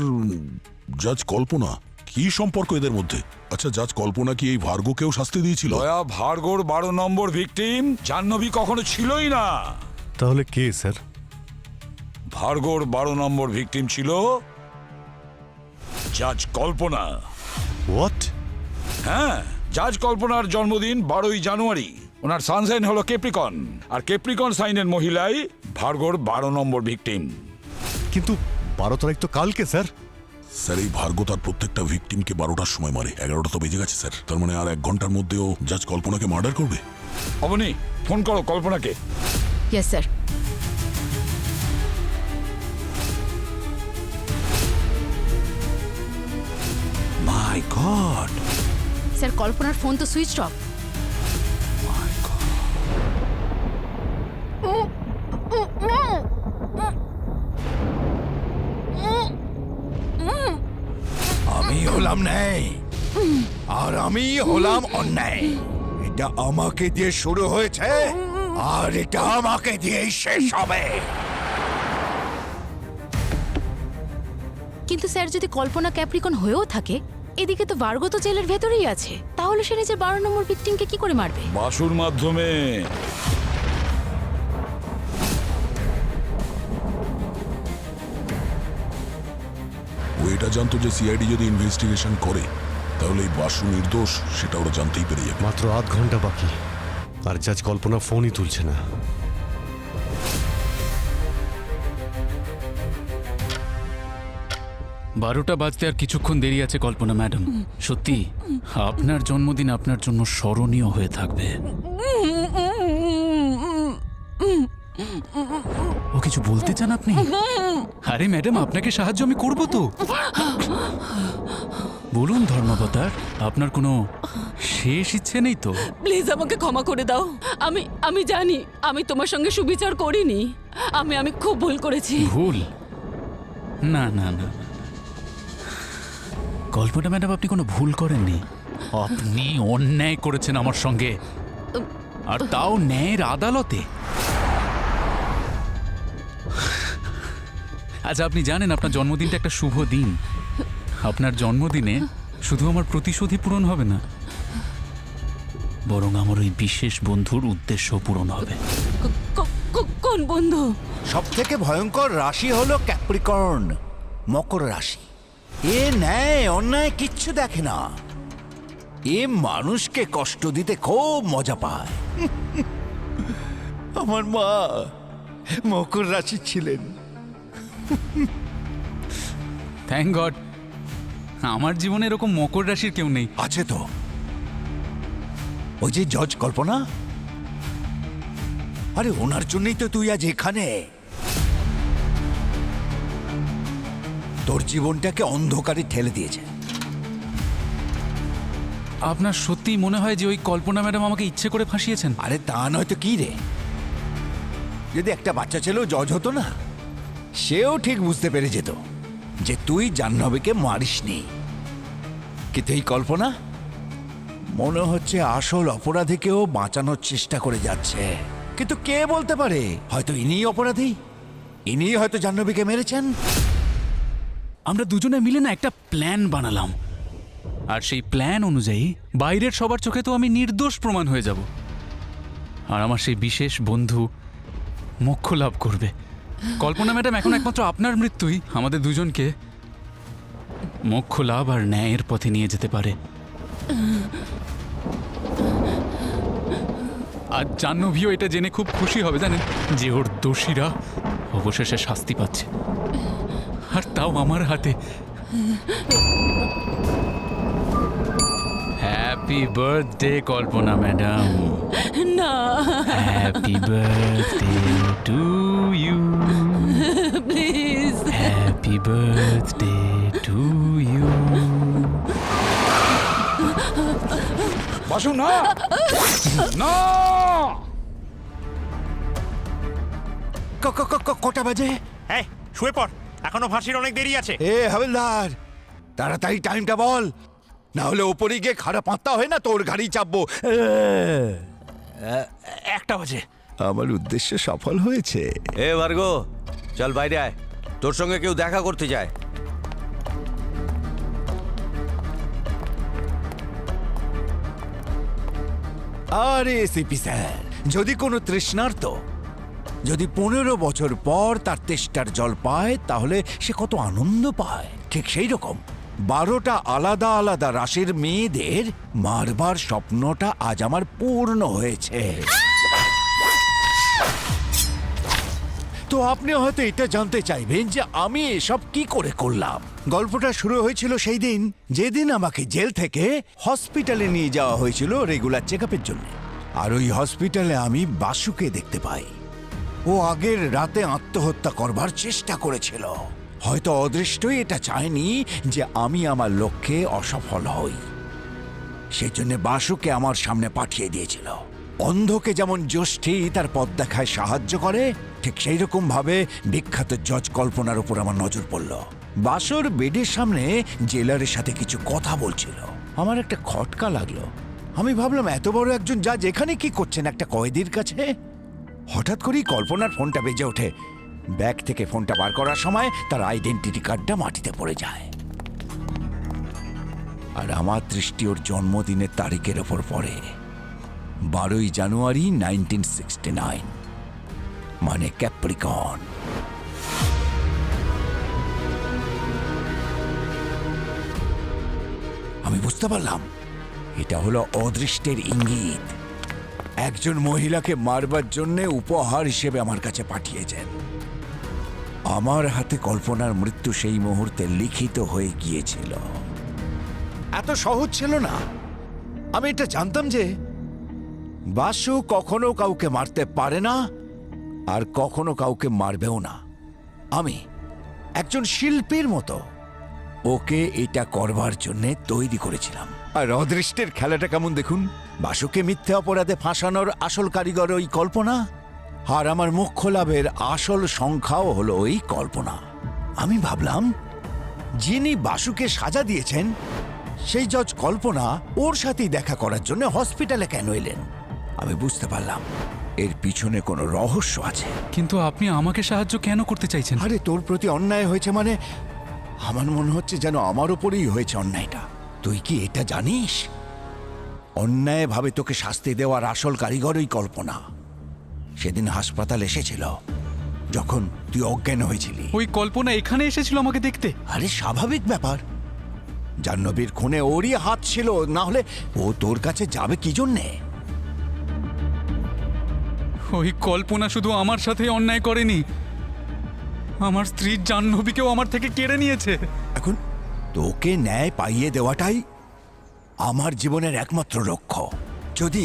জাজ কল্পনা কি সম্পর্ক এদের মধ্যে? আচ্ছা, জাজ কল্পনা কি এই ভার্গকেও শাস্তি দিয়েছিল? দয়া, ভার্গর 12 নম্বর ভিকটিম জাহ্নবী কখনো ছিলই না। তাহলে কে স্যার? ভার্গর 12 নম্বর ভিকটিম ছিল জাজ কল্পনা। হোয়াট? হ্যাঁ, জাজ কল্পনার জন্মদিন 12ই জানুয়ারি। ওনার সানসাইন হলো কেপ্রিকন, আর কেপ্রিকন সাইনের মহিলাই ভার্গর 12 নম্বর ভিকটিম। কিন্তু 12 তারিখ তো কালকে স্যার। স্যার, এই ভার্গ তার প্রত্যেকটা ভিকটিমকে 12টার সময় মারে। 11টা তো বেজে গেছে স্যার। তার মানে আর 1 ঘন্টার মধ্যেও জাজ কল্পনাকে মার্ডার করবে। অবনী, ফোন করো কল্পনাকে। Yes sir. My God! Sir, কল্পনার ফোন তো সুইচ অফ। আমি হলাম ন্যায় আর আমি হলাম অন্যায়। এটা আমাকে দিয়ে শুরু হয়েছে আর এটা আমাকে দিয়েই শেষ হবে। কিন্তু স্যার, যদি কল্পনা ক্যাপ্রিকন হয়েও থাকে এদিকে তো ভার্গো তো জেলের ভেতরেই আছে, তাহলে সে নিজের 12 নম্বর ভিকটিমকে কি করে মারবে? বাসুর মাধ্যমে। ও এটা জানতো যে সিআইডি যদি ইনভেস্টিগেশন করে তাহলে এই বাসু নির্দোষ সেটা ওরা জানতেই পেরে যাবে। মাত্র আধ ঘন্টা বাকি, আর জাজ কল্পনা ফোনই তুলছে না। বারোটা বাজতে আর কিছুক্ষণ দেরি আছে কল্পনা ম্যাডাম। সত্যি আপনার জন্মদিন আপনার জন্য স্মরণীয় হয়ে থাকবে। ও কিছু বলতে চান আপনি? আরে ম্যাডাম, আপনাকে সাহায্য আমি করব তো। বলুন ধর্মাবতার, আপনার কোনো শেষ ইচ্ছে নেই তো? প্লিজ আমাকে ক্ষমা করে দাও। আমি জানি আমি তোমার সঙ্গে সুবিচার করিনি। আমি খুব ভুল করেছি। ভুল? না না না, কল্পনা ম্যাডাম, আপনি কোনো ভুল করেননি। আপনি অন্যায় করেছেন আমার সঙ্গে, আর তাও ন্যায়ের আদালতে। আচ্ছা, আপনি জানেন আপনার জন্মদিনটা একটা শুভ দিন। আপনার জন্মদিনে শুধু আমার প্রতিশোধই পূরণ হবে না, বরং আমার ওই বিশেষ বন্ধুর উদ্দেশ্য পূরণ হবে। কোন বন্ধু? সব থেকে ভয়ঙ্কর রাশি হলো ক্যাপ্রিকর্ন, মকর রাশি। এ ন্যায় অন্যায় কিচ্ছু দেখে না। এ মানুষকে কষ্ট দিতে খুব মজা পায়। আমার মা মকর রাশি ছিলেন। থ্যাংক গড, আমার জীবনে এরকম মকর রাশির কেউ নেই। আছে তো, ওই যে জজ কল্পনা। আরে ওনার জন্যই তো তুই আজ এখানে। তোর জীবনটাকে অন্ধকারে ঠেলে দিয়েছে। আপনার সত্যি মনে হয় যে ওই কল্পনা ম্যাডাম আমাকে ইচ্ছে করে ফাঁসিয়েছেন? আরে তা নয় তো কি রে, যদি একটা বাচ্চা ছেলেও জজ হতো না, সেও ঠিক বুঝতে পেরে যেত যে তুই জাহ্নবীকে মারিসনি। কিন্তু এই কল্পনা মনে হচ্ছে আসল অপরাধীকেও বাঁচানোর চেষ্টা করে যাচ্ছে। কিন্তু কে বলতে পারে, হয়তো ইনিই অপরাধী, ইনিই হয়তো জাহ্নবীকে মেরেছেন। আমরা দুজনে মিলে না একটা প্ল্যান বানালাম, আর সেই প্ল্যান অনুযায়ী বাইরের সবার চোখে তো আমি নির্দোষ প্রমাণ হয়ে যাব, আর আমার সেই বিশেষ বন্ধু মোক্ষ লাভ করবে। কল্পনা ম্যাডাম, এখন একমাত্র আপনার মৃত্যুই আমাদের দুজনকে মোক্ষ লাভ আর ন্যায়ের পথে নিয়ে যেতে পারে। আর জাহ্নবীও এটা জেনে খুব খুশি হবে, জানেন, যে ওর দোষীরা অবশেষে শাস্তি পাচ্ছে, আর তাও আমার হাতে। Happy birthday Kalpana madam. না, happy birthday to you. Please. Happy birthday to you. Basu না, না। কটা বাজে? এই শুয়ে পড়, এখনো ফাঁসির অনেক দেরি আছে। এ হাবিলদার, তাড়াতাড়ি টাইমটা বল, না হলে ওপরে গিয়ে খারাপ পাত্তা হয় না তোর গাড়ি চাপবো। 1টা বাজে। আমার উদ্দেশ্য সফল হয়েছে। এ ভার্গো, চল বাইরে আয়, তোর সঙ্গে কেউ দেখা করতে চায়। আরে সিপি স্যার, যদি কোনো তৃষ্ণার্ত যদি 15 বছর পর তার তেষ্টার জল পায়, তাহলে সে কত আনন্দ পায়। ঠিক সেই রকম 12টা আলাদা আলাদা রাশির মেয়েদের মারবার স্বপ্নটা আজ আমার পূর্ণ হয়েছে। তো আপনি হয়তো এটা জানতে চাইবেন যে আমি এসব কি করে করলাম। গল্পটা শুরু হয়েছিল সেই দিন যেদিন আমাকে জেল থেকে হসপিটালে নিয়ে যাওয়া হয়েছিল রেগুলার চেকআপের জন্য। আর ওই হসপিটালে আমি বাসুকে দেখতে পাই। ও আগের রাতে আত্মহত্যা করবার চেষ্টা করেছিল। হয়তো অদৃষ্টই এটা চায়নি যে আমি আমার লক্ষ্যে অসফল হই, সেই জন্য বাসুকে আমার সামনে পাঠিয়ে দিয়েছিল। অন্ধকে যেমন জ্যোষ্ঠী তার পথ দেখায় সাহায্য করে, ঠিক সেই রকম ভাবে বিখ্যাত জজ কল্পনার উপর আমার নজর পড়ল। বাসুর বেডের সামনে জেলারের সাথে কিছু কথা বলছিল। আমার একটা খটকা লাগলো। আমি ভাবলাম, এত বড় একজন জাজ এখানে কি করছেন একটা কয়েদির কাছে? হঠাৎ করেই কল্পনার ফোনটা বেজে ওঠে। ব্যাগ থেকে ফোনটা বার করার সময় তার আইডেন্টিটি কার্ডটা মাটিতে পড়ে যায়। আর আমার দৃষ্টি ওর জন্মদিনের তারিখের ওপর পড়ে 12ই জানুয়ারি 1969, মানে ক্যাপ্রিকন। আমি বুঝতে পারলাম এটা হলো অদৃষ্টের ইঙ্গিত। একজন মহিলাকে মারবার জন্য উপহার হিসেবে আমার কাছে পাঠিয়েছেন। আমার হাতে কল্পনার মৃত্যু সেই মুহূর্তে লিখিত হয়ে গিয়েছিল। এত সহজ ছিল না। আমি এটা জানতাম যে বাসু কখনো কাউকে মারতে পারে না, আর কখনো কাউকে মারবেও না। আমি একজন শিল্পীর মতো ওকে এটা করবার জন্য তৈরি করেছিলাম। আর অদৃষ্টের খেলাটা কেমন দেখুন। বাসুকে মিথ্যে অপরাধে ফাঁসানোর আসল কারিগর ওই কল্পনা, আর আমার মোক্ষ লাভের আসল সংখ্যাও হলো ওই কল্পনা। আমি ভাবলাম যিনি বাসুকে সাজা দিয়েছেন সেই জজ কল্পনা ওর সাথেই দেখা করার জন্য হসপিটালে কেন এলেন। আমি বুঝতে পারলাম এর পিছনে কোনো রহস্য আছে। কিন্তু আপনি আমাকে সাহায্য কেন করতে চাইছেন? আরে তোর প্রতি অন্যায় হয়েছে মানে আমার মনে হচ্ছে যেন আমার উপরেই হয়েছে অন্যায়টা। তুই কি এটা জানিস? অন্যায়ভাবে তোকে শাস্তি দেওয়ার আসল কারিগর ওই কল্পনা। সেদিন হাসপাতাল এসেছিল যখন তুই অজ্ঞান হয়েছিলি। ওই কল্পনা এখানে এসেছিল আমাকে দেখতে? আরে স্বাভাবিক ব্যাপার, জাহ্নবীর খুনে ওরই হাত ছিল, না হলে ও তোর কাছে যাবে কি জন্যে? ওই কল্পনা শুধু আমার সাথে অন্যায় করেনি, আমার স্ত্রী জাহ্নবীকেও আমার থেকে কেড়ে নিয়েছে। এখন তোকে ন্যায় পাইয়ে দেওয়াটাই আমার জীবনের একমাত্র লক্ষ্য। যদি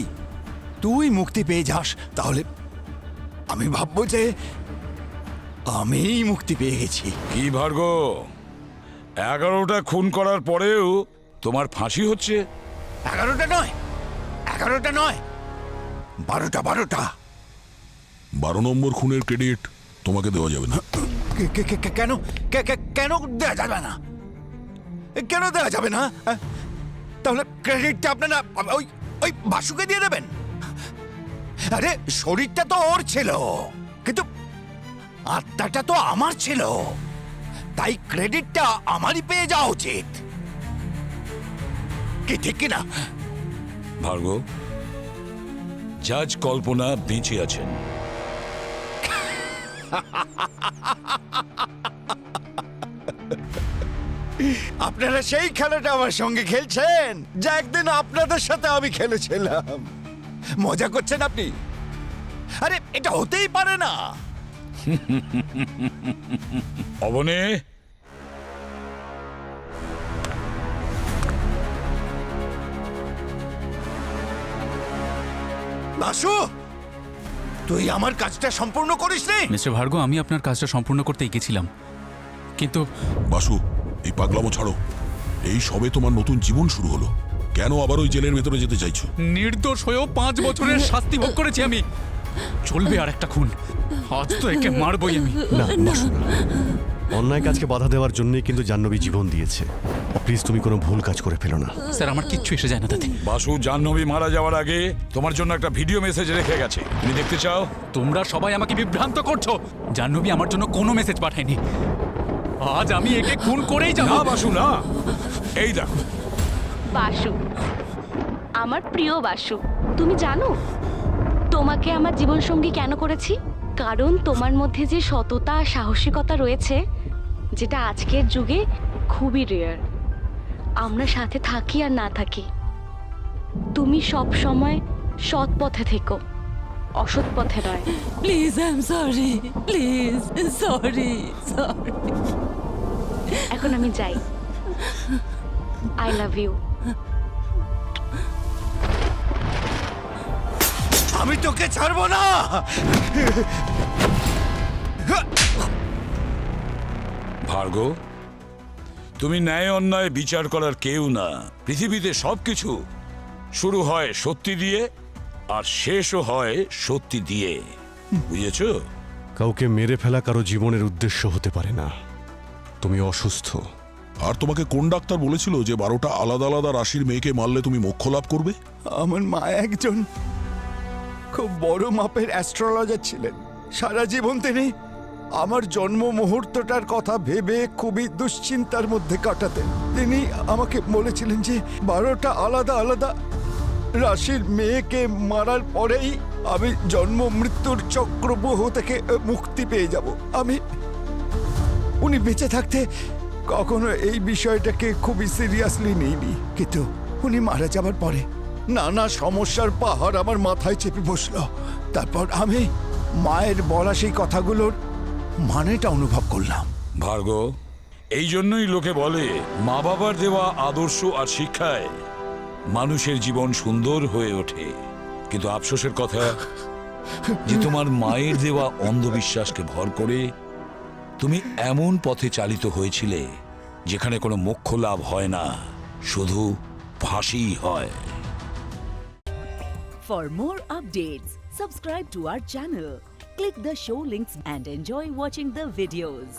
তুই মুক্তি পেয়ে যাস তাহলে আমি ভাববো যে আমিই মুক্তি পেয়ে গেছি। কি ভার্গ, 11টা খুন করার পরেও তোমার ফাঁসি হচ্ছে? 11টা নয়, 11টা নয়, 12টা। 12 নম্বর খুনের ক্রেডিট তোমাকে দেওয়া যাবে না। কেন কেন দেওয়া যাবে না? কেন দেওয়া যাবে না? তাহলে ক্রেডিটটা আপনারা ওই ওই বাসুকে দিয়ে দেবেন? আরে শরীরটা তো ওর ছিল, কিন্তু আত্মাটা তো আমার ছিল, তাই ক্রেডিটটা আমারই পেয়ে যাওয়া উচিত। কি ঠিক কিনা? ভার্গ, জাজ কল্পনা বেঁচে আছেন। আপনারা সেই খেলাটা আমার সঙ্গে খেলছেন যা একদিন আপনাদের সাথে আমি খেলেছিলাম। মজা করছেন আপনি? আরে এটা হতেই পারে না। অবনে, বাসু, তুই আমার কাজটা সম্পূর্ণ করিস নি। মিস্টার ভার্গব, আমি আপনার কাজটা সম্পূর্ণ করতে গেছিলাম, কিন্তু বাসু, এই পাগলামো ছাড়ো। এই সবে তোমার নতুন জীবন শুরু হলো, কেন আবার ওই জেলের ভেতরে যেতে চাইছো? নির্দোষ হয়েও 5 বছরের শাস্তি ভোগ করেছি আমি। চলবে আর একটা খুন, আজ তো একে মারবই আমি। না বাসু, অন্যায় কাজকে বাধা দেওয়ার জন্যই কিন্তু জাহ্নবী জীবন দিয়েছে। প্লিজ তুমি কোনো ভুল কাজ করে ফেলো না। স্যার, আমার কিচ্ছু এসে যায় না তাতে। বাসু জাহ্নবী মারা যাওয়ার আগে তোমার জন্য একটা ভিডিও মেসেজ রেখে গেছে, তুমি দেখতে চাও? তোমরা সবাই আমাকে বিভ্রান্ত করছো। জাহ্নবী আমার জন্য কোনো মেসেজ পাঠায়নি। আজ আমি একে খুন করেই যাব। না বাসু, না। এই দেখো বাসু, আমার প্রিয় বাসু, তুমি জানো তোমাকে আমার জীবনসঙ্গী কেন করেছি? কারণ তোমার মধ্যে যে সততা আর সাহসিকতা রয়েছে, যেটা আজকের যুগে খুবই রেয়ার। আমরা সাথে থাকি আর না থাকি, তুমি সব সময় সৎ পথে থেকো, অসৎ পথে নয়। Please, I am sorry, please, sorry. এখন আমি যাই। I love you. আমি তোকে ছাড়বো না। ভার্গ, তুমি ন্যায় অন্যায় বিচার করার কেউ না। পৃথিবীতে সবকিছু শুরু হয় সত্যি দিয়ে আর শেষও হয় সত্যি দিয়ে, বুঝেছো? কাউকে মেরে ফেলা কারো জীবনের উদ্দেশ্য হতে পারে না। তুমি অসুস্থ। আর তোমাকে কোন ডাক্তার বলেছিল যে 12টা আলাদা আলাদা রাশির মেয়েকে মারলে তুমি মোক্ষ লাভ করবে? আমার মা একজন খুব বড় মাপের অ্যাস্ট্রোলজার ছিলেন। সারা জীবন তিনি আমার জন্ম মুহূর্তটার কথা ভেবে খুবই দুশ্চিন্তার মধ্যে কাটাতেন। তিনি আমাকে বলেছিলেন যে 12টা আলাদা আলাদা রাশির মেয়েকে মারার পরেই আমি জন্ম মৃত্যুর চক্রব্যূহ থেকে মুক্তি পেয়ে যাব। উনি বেঁচে থাকতে কখনো এই বিষয়টাকে খুবই সিরিয়াসলি নিইনি, কিন্তু উনি মারা যাবার পরে নানা সমস্যার পাহাড় আমার মাথায় চেপে বসলো। তারপর আমি মায়ের বলা সেই কথাগুলোর মানেটা অনুভব করলাম। ভার্গ, এই জন্যই লোকে বলে মা বাবার দেওয়া আদর্শ আর শিক্ষায় মানুষের জীবন সুন্দর হয়ে ওঠে। কিন্তু আফসোসের কথা যে তোমার মায়ের দেওয়া অন্ধবিশ্বাসকে ভর করে তুমি এমন পথে চালিত হয়েছিলে যেখানে কোনো মোক্ষ লাভ হয় না, শুধু ফাঁসিই হয়। For more updates, subscribe to our channel, click the show links and enjoy watching the videos.